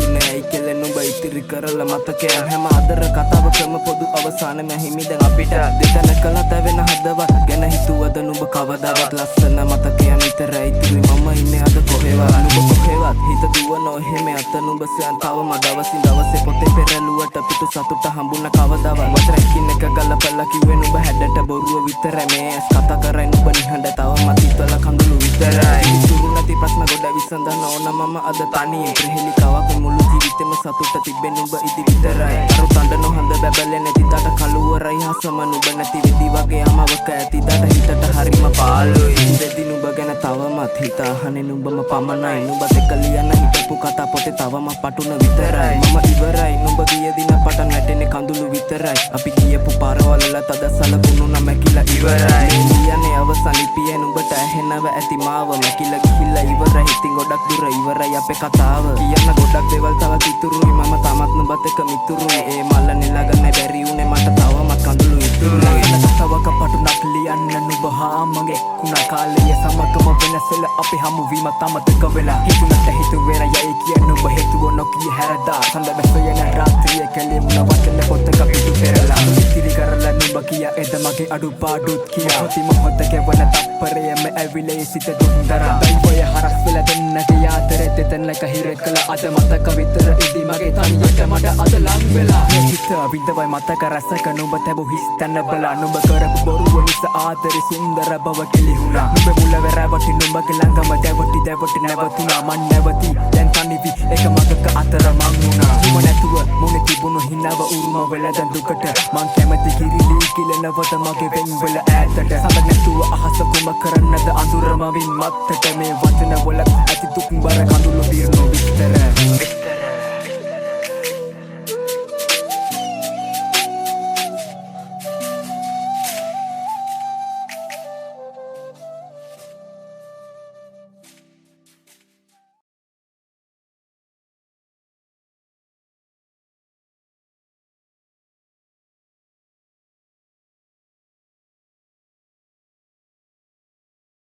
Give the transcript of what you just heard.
දුන්නේ ඇයි කියලා නුඹ ඉතිරි කරලා මතකය හැම අදර කතාවකම පොදු අවසාන මැහිමි දැන් අපිට දෙතන කළා තැවෙන හදවත් ගැන හිතුවද නුඹ කවදාවත් ලස්සන මතකයන් විතරයි ඉතිරි මම ඉන්නේ අද කොහෙවත් නුඹ කොහෙවත් හිත දුවන එහෙම අත නුඹ සයන් තවම දවසින් දවසේ පොතේ පෙරළුවට පිටු සතුට හම්බුන කවදාවත් වචනකින් එක ගලපලා කිව්වේ නුඹ හැඩට බොරුව විතරයි මේ ඇස් කතා කරයි නුඹ නිහඬ තවමත් හිතලා කඳුළු විතරයි ඉතුරු නැති ප්‍රශ්න ගොඩ විසඳන්න ඕන මම අද තනියෙන් ප්‍රහෙලිකාවක් මුළු ජීවිතෙම සතුට තිබෙන නුඹ ඉදි විතරයි අර තණ්ඩ නොහඳ බබලෙන තිතට කලුවරයි හසම නුඹ නැති වෙදි වගේ අමවක ඇති දඩ හිතට හරිම පාළුයි වෙදි නුඹ ගැන තවමත් හිත අහන්නේ නුඹම පමණයි නුඹත් එක්ක ලියන්න හිතපු කතා පොතේ තවම පටුන විතරයි මම ඉවරයි නුඹ ගිය දින පටන් වැටෙන්නේ කඳුළු විතරයි අපි ගියපු පාරවල තද සලකුණු නම් මැකිලා ඉවරයි ලියන්නේ අවසන් ලිපියේ නුඹට ඇහෙනව ඇති මාව මැකිලා ගිහිල්ලා ඉවරයි ඉතින් ගොඩක් දුර ඉවරයි අපේ කතාව කියන්න ගොඩක් දේවල් තවත් ඉතුරුයි මම තාමත් නුඹත් එක්ක මිතුරුයි ඒ මල්ල නෙලගන්න බැරි උනේ මට තවමත් කඳුළු ඉතුරුයි තවක පටුනක් ලියන්න නුඹ හා මගේ කුණා කාලයේ සමගම වෙනසල අපි හමු වීම තමතක වෙලා හිතුනට හිතුවේ යයි කියන නුඹ හේතුව නොකිය හැරදා සඳ බැසයන රාත්‍රියේ කලේ මුණ වචන පොතක පිටු පෙරලා ඉතිරි කරලා නුඹ කිය එද මගේ අඩුපාඩුත් කියා හොති මොහොතක වන තප්පරයම ඇවිලේ සිත දුන්දරා දෛවය හරස් වෙලා දෙන්නගේ යාතරේ දෙතනක හිරකල අද මතක විතර ඉදි මගේ තනියට මඩ අද ලං වෙලා මේ හිත විඳවයි මතක රසක නුඹ තැබු හිස් තැන බලා නුඹ කරපු බොරුව නිසා ආදරේ සුන්දර බව කෙලිහුණා නුඹ මුල වෙරවටි නුඹගේ ළඟම දැවටි නැවතුණා මන් නැවති දැන් තනිවි එක මගක අතර මං වුණා නුඹ නැතුව මුනේ තිබුණු හිනව උරුම වෙලා දැන් දුකට මං කැමති කිරිලි කිලනවත මගේ වෙන් වෙල ඈතට සඳ නැතුව අහස කුම කරන්නද අඳුරම වින් මත්තට මේ වචන වල ඇති දුක් බර කඳුළු බිරනෝ විස්තර